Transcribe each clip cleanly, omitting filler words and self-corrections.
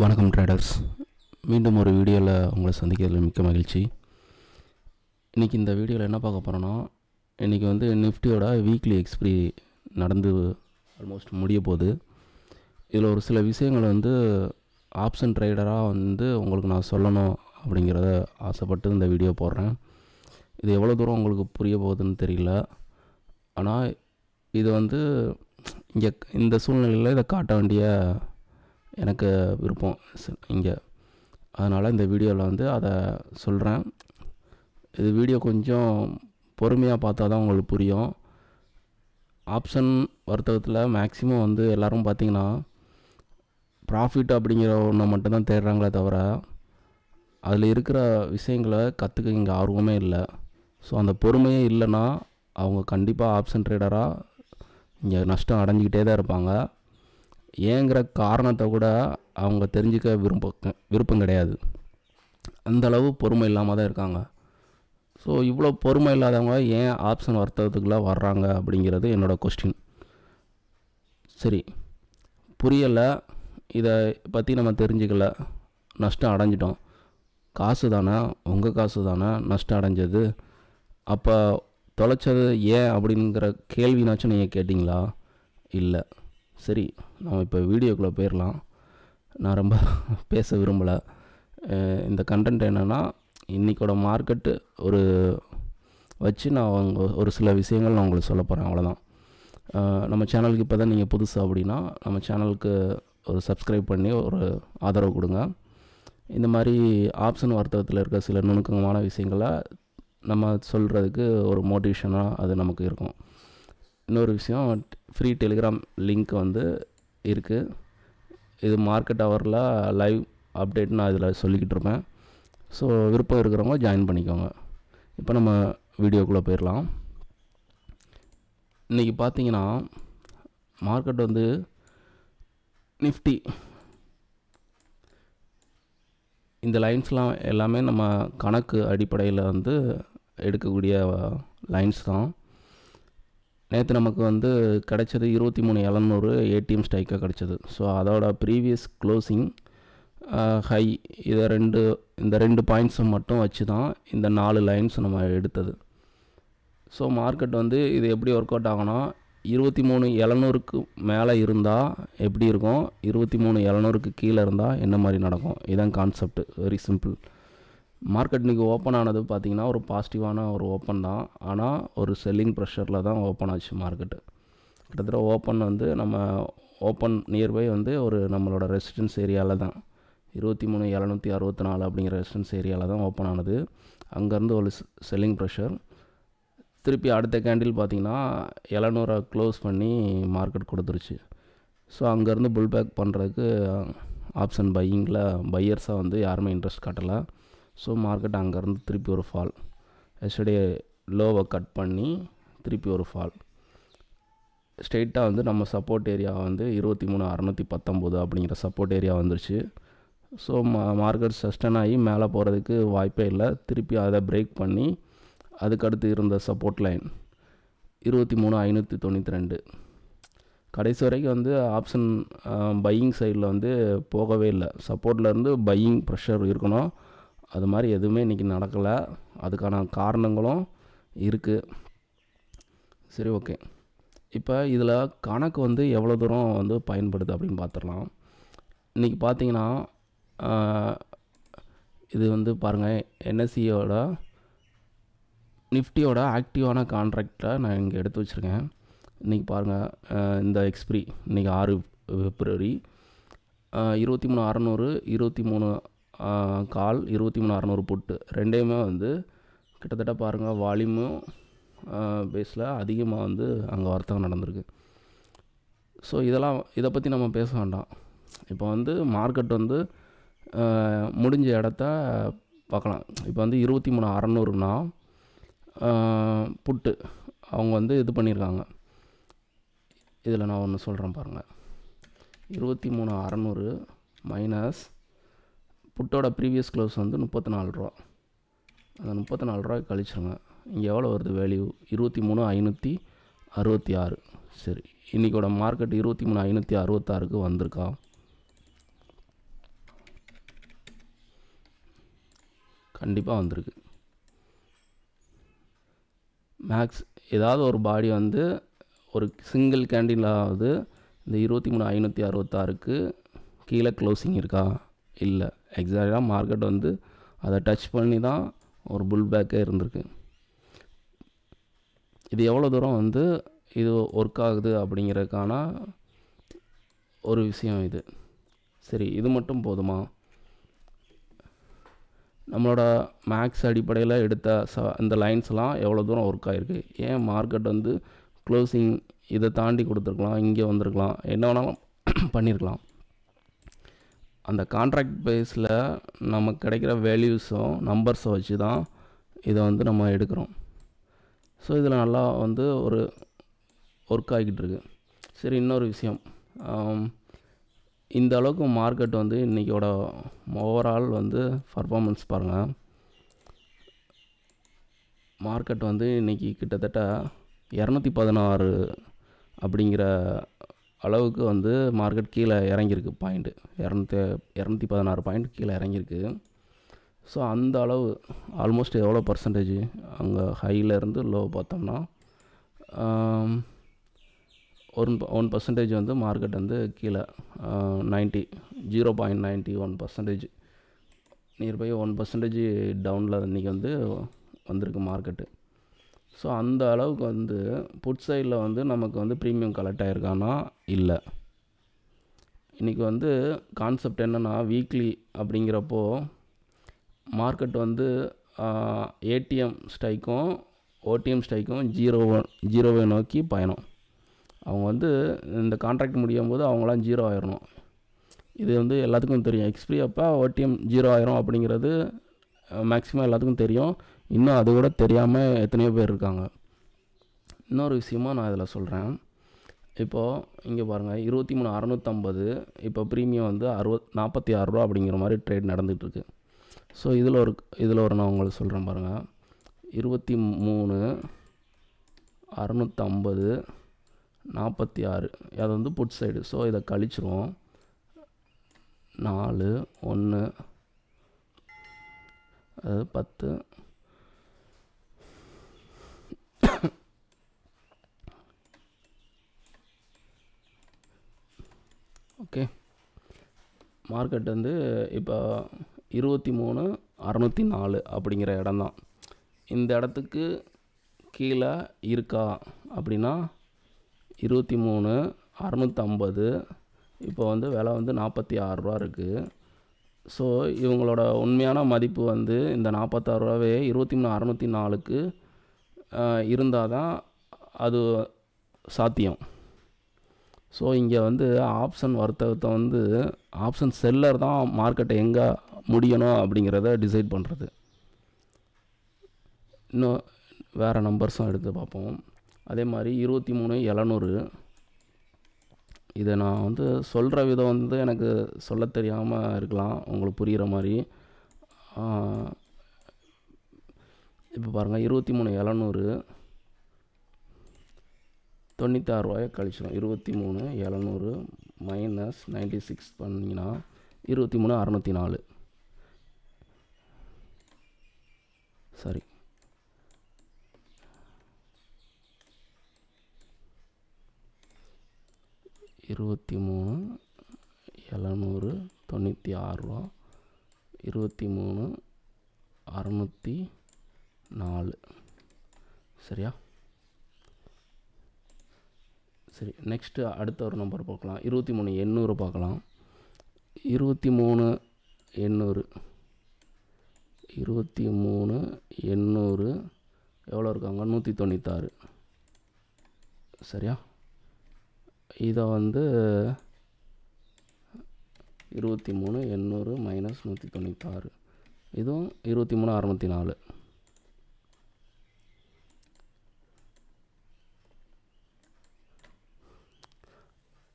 வணக்கம் ட்ரேடர்ஸ். மீண்டும் ஒரு வீடியோவில் உங்களை சந்திக்கிறதுல மிக்க மகிழ்ச்சி. இன்றைக்கி இந்த வீடியோவில் என்ன பார்க்க போகிறோன்னா, இன்றைக்கி வந்து நிஃப்டியோட வீக்லி எக்ஸ்பிரி நடந்து ஆல்மோஸ்ட் முடிய போகுது. இதில் ஒரு சில விஷயங்கள் வந்து ஆப்ஷன் ட்ரேடராக வந்து உங்களுக்கு நான் சொல்லணும் அப்படிங்கிறத ஆசைப்பட்டு இந்த வீடியோ போடுறேன். இது எவ்வளோ தூரம் உங்களுக்கு புரிய போகுதுன்னு தெரியல. ஆனால் இது வந்து இங்கே இந்த சூழ்நிலையில் இதை காட்ட வேண்டிய எனக்கு விருப்பம் இங்கே. அதனால் இந்த வீடியோவில் வந்து அதை சொல்கிறேன். இது வீடியோ கொஞ்சம் பொறுமையாக பார்த்தா தான் உங்களுக்கு புரியும். ஆப்ஷன் வர்த்தகத்தில் மேக்ஸிமம் வந்து எல்லோரும் பார்த்திங்கன்னா ப்ராஃபிட் அப்படிங்கிற ஒன்றை மட்டும்தான் தேடுறாங்களே தவிர அதில் இருக்கிற விஷயங்களை கற்றுக்க இங்கே ஆர்வமே இல்லை. ஸோ அந்த பொறுமையே இல்லைன்னா அவங்க கண்டிப்பாக ஆப்ஷன் ட்ரேடராக இங்கே நஷ்டம் அடைஞ்சிக்கிட்டே தான் இருப்பாங்க. ஏங்கிற காரணத்தை கூட அவங்க தெரிஞ்சுக்க விருப்பம் கிடையாது. அந்தளவு பொறுமை இல்லாமல் தான் இருக்காங்க. ஸோ இவ்வளோ பொறுமை இல்லாதவங்க ஏன் ஆப்ஷன் வர்த்தகத்துக்குள்ளே வர்றாங்க அப்படிங்கிறது என்னோடய கொஸ்டின். சரி, புரியலை, இதை பற்றி நம்ம தெரிஞ்சுக்கல, நஷ்டம் அடைஞ்சிட்டோம். காசு தானே, உங்கள் காசு தானே நஷ்டம் அடைஞ்சது. அப்போ தொலைச்சது ஏன் அப்படிங்கிற கேள்வினாச்சும் நீங்கள் கேட்டிங்களா? இல்லை. சரி, நம்ம இப்போ வீடியோக்குள்ளே போயிடலாம். நான் ரொம்ப பேச விரும்பலை. இந்த கண்டென்ட் என்னென்னா, இன்றைக்கோட மார்க்கெட்டு வச்சு நான் ஒரு சில விஷயங்கள் நான் உங்களுக்கு சொல்ல போகிறேன், அவ்வளோதான். நம்ம சேனலுக்கு இப்போ தான் நீங்கள் புதுசு அப்படின்னா நம்ம சேனலுக்கு ஒரு சப்ஸ்கிரைப் பண்ணி ஒரு ஆதரவு கொடுங்க. இந்த மாதிரி ஆப்ஷன் வர்த்தகத்தில் இருக்க சில நுணுக்கமான விஷயங்களை நம்ம சொல்கிறதுக்கு ஒரு மோட்டிவேஷனாக அது நமக்கு இருக்கும். இன்னொரு விஷயம், ஃப்ரீ டெலிகிராம் லிங்க் வந்து இருக்குது. இது மார்க்கெட் ஹவரில் லைவ் அப்டேட் நான் இதில் சொல்லிக்கிட்டு இருப்பேன். ஸோ விருப்பம் இருக்கிறவங்க ஜாயின் பண்ணிக்கோங்க. இப்போ நம்ம வீடியோக்குள்ளே போயிடலாம். இன்றைக்கி பார்த்தீங்கன்னா மார்க்கெட் வந்து நிஃப்டி இந்த லைன்ஸ்லாம் எல்லாமே நம்ம கணக்கு அடிப்படையில் வந்து எடுக்கக்கூடிய லைன்ஸ் தான். நேற்று நமக்கு வந்து கிடச்சது 23,700 ஏடிஎம் ஸ்ட்ரைக்காக கிடச்சிது. ஸோ அதோட ப்ரீவியஸ் க்ளோசிங் ஹை இந்த ரெண்டு பாயிண்ட்ஸை மட்டும் வச்சு தான் இந்த 4 லைன்ஸ் நம்ம எடுத்தது. ஸோ மார்க்கெட் வந்து இது எப்படி ஒர்க் அவுட் ஆகும்னா, 23,700க்கு மேலே இருந்தால் எப்படி இருக்கும், 23,700க்கு கீழே இருந்தால் என்ன மாதிரி நடக்கும், இதுதான் கான்செப்ட். Very simple. மார்க்கெட் இன்றைக்கி ஓப்பன் ஆனது பார்த்திங்கன்னா ஒரு பாசிட்டிவான ஒரு ஓப்பன் தான். ஆனால் ஒரு செல்லிங் ப்ரெஷரில் தான் ஓப்பன் ஆச்சு மார்க்கெட்டு. கிட்டத்தட்ட ஓப்பன் வந்து நம்ம ஓப்பன் நியர்பை வந்து நம்மளோட ரெசிடென்ஸ் ஏரியாவில் தான் 23,764 அப்படிங்கிற ரெசிடென்ஸ் ஏரியாவில் தான் ஓப்பன் ஆனது. அங்கேருந்து ஒரு செல்லிங் ப்ரெஷர். திருப்பி அடுத்த கேண்டில் பார்த்திங்கன்னா 700 க்ளோஸ் பண்ணி மார்க்கெட் கொடுத்துருச்சு. ஸோ அங்கேருந்து புல் பேக் பண்ணுறதுக்கு ஆப்ஷன் பையிங்கில் பையர்ஸாக வந்து யாருமே இன்ட்ரெஸ்ட் காட்டலை. ஸோ மார்க்கெட் அங்கேருந்து திருப்பி ஒரு ஃபால். எஸ்டர்டே லோவை கட் பண்ணி திருப்பி ஒரு ஃபால். ஸ்ட்ரெயிட்டாக வந்து நம்ம சப்போர்ட் ஏரியா வந்து 23,619 அப்படிங்கிற சப்போர்ட் ஏரியா வந்துருச்சு. ஸோ மார்க்கெட் சஸ்டன் ஆகி மேலே போகிறதுக்கு வாய்ப்பே இல்லை. திருப்பி அதை பிரேக் பண்ணி அதுக்கடுத்து இருந்த சப்போர்ட் லைன் 23,592. கடைசி வரைக்கும் வந்து ஆப்ஷன் பையிங் சைடில் வந்து போகவே இல்லை. சப்போர்ட்லேருந்து பையிங் ப்ரெஷர் இருக்கணும், அது மாதிரி எதுவுமே இன்றைக்கி நடக்கலை. அதுக்கான காரணங்களும் இருக்குது. சரி, ஓகே. இப்போ இதில் கணக்கு வந்து எவ்வளோ தூரம் வந்து பயன்படுது அப்படின்னு பார்த்துடலாம். இன்றைக்கி பார்த்தீங்கன்னா இது வந்து பாருங்கள், என்எஸ்சியோட நிஃப்டியோட ஆக்டிவான கான்ட்ராக்டை நான் இங்கே எடுத்து வச்சுருக்கேன். இன்றைக்கி பாருங்கள், இந்த எக்ஸ்பிரி இன்றைக்கி 6 பிப்ரவரி 23,600 23 கால் 23,600 புட்டு ரெண்டையுமே வந்து கிட்டத்தட்ட பாருங்கள் வால்யூமும் பேஸில் அதிகமாக வந்து அங்கே வர்த்தகம் நடந்திருக்கு. ஸோ இதை பற்றி நம்ம பேச வேண்டாம். இப்போ வந்து மார்க்கெட் வந்து முடிஞ்ச இடத்த பார்க்கலாம். இப்போ வந்து 23,600னா புட்டு அவங்க வந்து இது பண்ணியிருக்காங்க. இதில் நான் ஒன்று சொல்கிறேன் பாருங்கள். 23,600 மைனஸ் புட்டோட ப்ரீவியஸ் க்ளோஸ் வந்து 34 ரூபா. அந்த 34 ரூபாய் கழிச்சுருங்க. இங்கே எவ்வளோ வருது வேல்யூ? 23,566. சரி, இன்றைக்கோட மார்க்கெட் 23,566க்கு வந்திருக்கா? கண்டிப்பாக வந்திருக்கு. மேக்ஸ் ஏதாவது ஒரு பாடி வந்து ஒரு சிங்கிள் கேண்டிலாவது இந்த 23,566க்கு கீழே க்ளோசிங் இருக்கா? இல்லை. எக்ஸாக்டாக மார்க்கெட் வந்து அதை டச் பண்ணி தான் ஒரு புல் பேக்கே இருந்திருக்கு. இது எவ்வளோ தூரம் வந்து இது ஒர்க் ஆகுது அப்படிங்கிறதுக்கான ஒரு விஷயம் இது. சரி, இது மட்டும் போதுமா? நம்மளோட மேக்ஸ் அடிப்படையில் எடுத்த இந்த லைன்ஸ்லாம் எவ்வளோ தூரம் ஒர்க் ஆகிருக்கு? ஏன் மார்க்கெட் வந்து க்ளோசிங் இதை தாண்டி கொடுத்துருக்கலாம், இங்கே வந்திருக்கலாம், என்ன வேணாலும் பண்ணியிருக்கலாம். அந்த கான்ட்ராக்ட் பேஸில் நமக்கு கிடைக்கிற வேல்யூஸும் நம்பர்ஸை வச்சு தான் இதை வந்து நம்ம எடுக்கிறோம். ஸோ இதில் நல்லா வந்து ஒரு ஒர்க் ஆகிக்கிட்டு இருக்கு. சரி, இன்னொரு விஷயம், இந்த அளவுக்கு மார்க்கெட் வந்து இன்றைக்கோட ஓவரால் வந்து பர்ஃபார்மன்ஸ் பாருங்கள். மார்க்கெட் வந்து இன்றைக்கி கிட்டத்தட்ட 216 அப்படிங்கிற அளவுக்கு வந்து மார்க்கெட் கீழே இறங்கியிருக்கு. பாயிண்ட்டு 216 பாயிண்ட் கீழே இறங்கியிருக்கு. ஸோ அந்த அளவு ஆல்மோஸ்ட் எவ்வளோ பர்சன்டேஜ் அங்கே ஹையிலேருந்து லோ பார்த்தோம்னா 1% வந்து மார்க்கெட் வந்து கீழே 0.91% நியர்பை 1% டவுனில் இன்றைக்கி வந்து வந்திருக்கு மார்க்கெட்டு. ஸோ அந்த அளவுக்கு வந்து புட் சைடில் வந்து நமக்கு வந்து ப்ரீமியம் கலெக்ட் ஆகிருக்கானா? இல்லை. இன்றைக்கி வந்து கான்செப்ட் என்னென்னா, வீக்லி அப்படிங்கிறப்போ மார்க்கெட் வந்து ஏடிஎம் ஸ்ட்ரைக்கும் ஓடிஎம் ஸ்ட்ரைக்கும் ஜீரோவை நோக்கி பயணம். அவங்க வந்து இந்த கான்ட்ராக்ட் முடியும் போது அவங்களாம் 0 ஆயிடணும். இது வந்து எல்லாத்துக்கும் தெரியும். எக்ஸ்பிரி அப்போ ஓடிஎம் 0 ஆயிரும் அப்படிங்கிறது மேக்ஸிமம் எல்லாத்துக்கும் தெரியும். இன்னும் அது கூட தெரியாமல் எத்தனையோ பேர் இருக்காங்க. இன்னொரு விஷயமாக நான் இதில் சொல்கிறேன். இப்போது இங்கே பாருங்கள், 23,650 இப்போ ப்ரீமியம் வந்து 46 ரூபா அப்படிங்கிற மாதிரி ட்ரேட் நடந்துகிட்ருக்கு. ஸோ இதில் ஒரு நான் உங்களுக்கு சொல்கிறேன் பாருங்கள். 23,650 46 அது வந்து புட் சைடு. ஸோ இதை கழிச்சிருவோம். 4 1 அது 10 ஓகே. மார்க்கெட் வந்து இப்போ 23,604 அப்படிங்கிற இடம்தான். இந்த இடத்துக்கு கீழே இருக்கா அப்படின்னா 23,650 இப்போ வந்து விலை வந்து 46 ரூபா இருக்குது. ஸோ இவங்களோட உண்மையான மதிப்பு வந்து இந்த 46 ரூபாவே 23,604க்கு இருந்தால் தான் அது சாத்தியம். ஸோ இங்கே வந்து ஆப்ஷன் வர்த்தகத்தை வந்து ஆப்ஷன் செல்லர் தான் மார்க்கெட்டை எங்கே முடியணும் அப்படிங்கிறத டிசைட் பண்ணுறது. இன்னும் வேறு நம்பர்ஸும் எடுத்து பார்ப்போம். அதே மாதிரி 23,700 இதை நான் வந்து சொல்கிற விதம் வந்து எனக்கு சொல்ல தெரியாமல் இருக்கலாம், உங்களுக்கு புரிகிற மாதிரி. இப்போ பாருங்கள், 23,700 96 ரூபாயை கழிச்சிடும். 23,700 மைனஸ் 96 பண்ணிங்கன்னா 23,604. சரி, 23,700 96 ரூபா 23,604. சரியா? சரி, நெக்ஸ்ட்டு அடுத்த ஒரு நம்பர் பார்க்கலாம். 23,800 பார்க்கலாம். 23,800 எவ்வளோ இருக்காங்க? 196. சரியா? இதை வந்து 23,800 மைனஸ் 196 இதுவும் 23,604.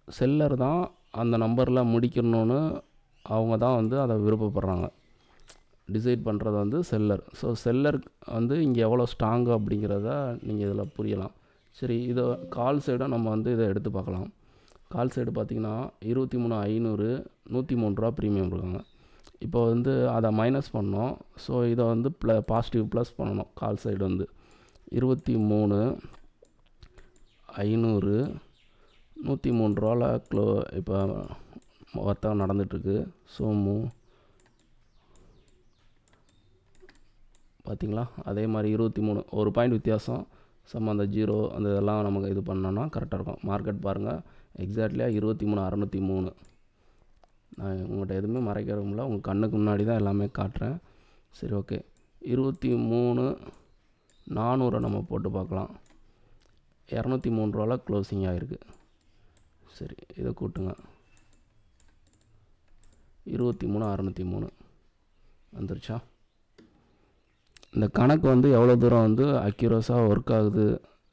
செல்லர் தான் அந்த நம்பரில் முடிக்கணும்னு அவங்க தான் வந்து அதை விருப்பப்படுறாங்க. டிசைட் பண்ணுறது வந்து செல்லர். ஸோ செல்லர் வந்து இங்கே எவ்வளோ ஸ்ட்ராங்கு அப்படிங்கிறத நீங்கள் இதில் புரியலாம். சரி, இதை கால் சைடும் நம்ம வந்து இதை எடுத்து பார்க்கலாம். கால் சைடு பார்த்திங்கன்னா 23,500 103 ரூபா ப்ரீமியம் இருக்காங்க. இப்போ வந்து அதை மைனஸ் பண்ணோம். ஸோ இதை வந்து பாசிட்டிவ் ப்ளஸ் பண்ணணும். கால் சைடு வந்து 23,500 103 ரூபாவில் இப்போ வர்த்தகம் நடந்துகிட்ருக்கு. ஸோ பார்த்திங்களா, அதே மாதிரி 23 ஒரு பாயிண்ட் வித்தியாசம். அந்த 0 அந்த இதெல்லாம் நமக்கு இது பண்ணோன்னா கரெக்டாக இருக்கும். மார்க்கெட் பாருங்கள், எக்ஸாக்ட்லியாக 23,603. நான் உங்கள்கிட்ட எதுவுமே மறைக்கிறோம்ல, உங்கள் கண்ணுக்கு முன்னாடி தான் எல்லாமே காட்டுறேன். சரி, ஓகே. 23,400 நம்ம போட்டு பார்க்கலாம். 203 ரூபாவில் க்ளோசிங் ஆகிருக்கு. சரி, இதை கூட்டுங்க. 23,603 வந்துருச்சா? இந்த கணக்கு வந்து எவ்வளோ தூரம் வந்து அக்யூரஸாக ஒர்க் ஆகுது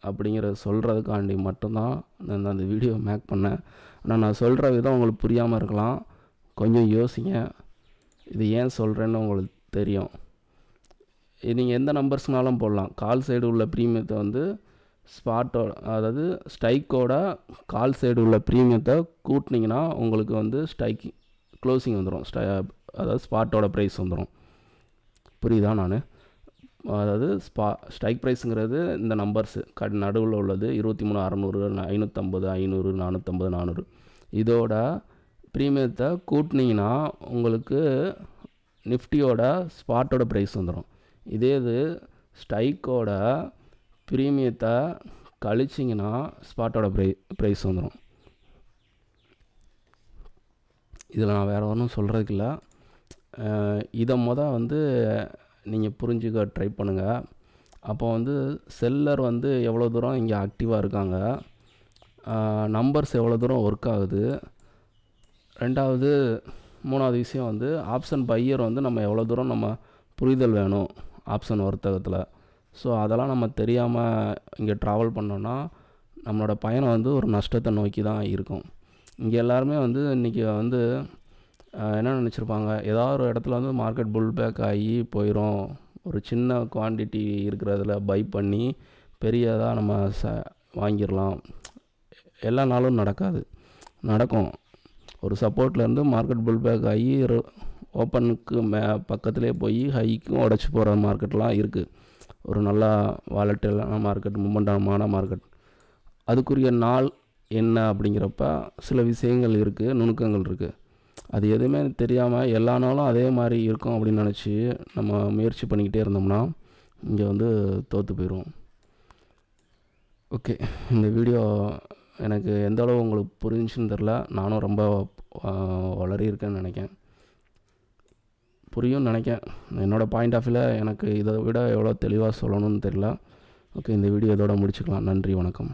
அப்படிங்கிறத சொல்கிறதுக்காண்டி மட்டும்தான் நான் அந்த வீடியோ மேக் பண்ணேன். ஆனால் நான் சொல்கிற விதம் உங்களுக்கு புரியாமல் இருக்கலாம். கொஞ்சம் யோசிங்க. இது ஏன் சொல்கிறேன்னு உங்களுக்கு தெரியும். நீங்கள் எந்த நம்பர்ஸ்னாலும் போடலாம். கால் சைடு உள்ள ப்ரீமியத்தை வந்து ஸ்பாட்டோட, அதாவது ஸ்ட்ரைக்கோட கால் சைடு உள்ள ப்ரீமியத்தை கூட்டினீங்கன்னா உங்களுக்கு வந்து ஸ்ட்ரைக் க்ளோசிங் வந்துடும். அதாவது ஸ்பாட்டோட ப்ரைஸ் வந்துடும். புரியுதா? நான் அதாவது ஸ்ட்ரைக் ப்ரைஸுங்கிறது இந்த நம்பர்ஸு நடுவில் உள்ளது 23,600 550 500 450 400. இதோட ப்ரீமியத்தை கூட்டினீங்கன்னா உங்களுக்கு நிஃப்டியோட ஸ்பாட்டோட ப்ரைஸ் வந்துடும். இதே இது ஸ்ட்ரைக்கோட ப்ரீமியத்தை கழிச்சிங்கன்னா ஸ்பாட்டோட ப்ரைஸ் வந்துடும். இதில் நான் வேறு ஒன்றும் சொல்கிறதுக்கு இல்லை. இதை வந்து நீங்கள் புரிஞ்சுக்க ட்ரை பண்ணுங்கள். அப்போ வந்து செல்லர் வந்து எவ்வளோ தூரம் இங்கே ஆக்டிவாக இருக்காங்க, நம்பர்ஸ் எவ்வளோ தூரம் ஒர்க் ஆகுது, ரெண்டாவது மூணாவது விஷயம் வந்து ஆப்ஷன் பையர் வந்து நம்ம எவ்வளோ தூரம் நம்ம புரிதல் வேணும் ஆப்ஷன் வர்த்தகத்தில். ஸோ அதெல்லாம் நம்ம தெரியாமல் இங்கே ட்ராவல் பண்ணோன்னா நம்மளோட பயணம் வந்து ஒரு நஷ்டத்தை நோக்கி தான் இருக்கும். இங்கே எல்லாருமே வந்து இன்றைக்கி வந்து என்ன நினச்சிருப்பாங்க, ஏதாவது ஒரு இடத்துல வந்து மார்க்கெட் புல் பேக் ஆகி போயிடும், ஒரு சின்ன குவான்டிட்டி இருக்கிறதுல பை பண்ணி பெரியதாக நம்ம வாங்கிடலாம். எல்லா நாளும் நடக்கும். ஒரு சப்போர்ட்லேருந்து மார்க்கெட் புல் பேக் ஆகி ஓப்பனுக்கு பக்கத்துலேயே போய் ஹைக்கும் உடச்சி போகிற மார்க்கெட்லாம் இருக்குது. ஒரு நல்லா வாலட்டிலான மார்க்கெட், மூமெண்டமான மார்க்கெட். அதுக்குரிய நாள் என்ன அப்படிங்கிறப்ப சில விஷயங்கள் இருக்குது, நுணுக்கங்கள் இருக்குது. அது எதுவுமே தெரியாமல் எல்லா நாளும் அதே மாதிரி இருக்கும் அப்படின்னு நினச்சி நம்ம முயற்சி பண்ணிக்கிட்டே இருந்தோம்னா இங்கே வந்து தோற்று போயிடுவோம். ஓகே, இந்த வீடியோ எனக்கு எந்த அளவு உங்களுக்கு புரிஞ்சுன்னு தெரில. நானும் ரொம்ப வளரியிருக்கேன்னு நினைக்கிறேன். புரியும்னு நினைக்கிறேன். என்னோடய பாயிண்ட் ஆஃப் வியூவில் எனக்கு இதை விட எவ்வளோ தெளிவாக சொல்லணும்னு தெரில. ஓகே, இந்த வீடியோ இதோட முடிச்சுக்கலாம். நன்றி, வணக்கம்.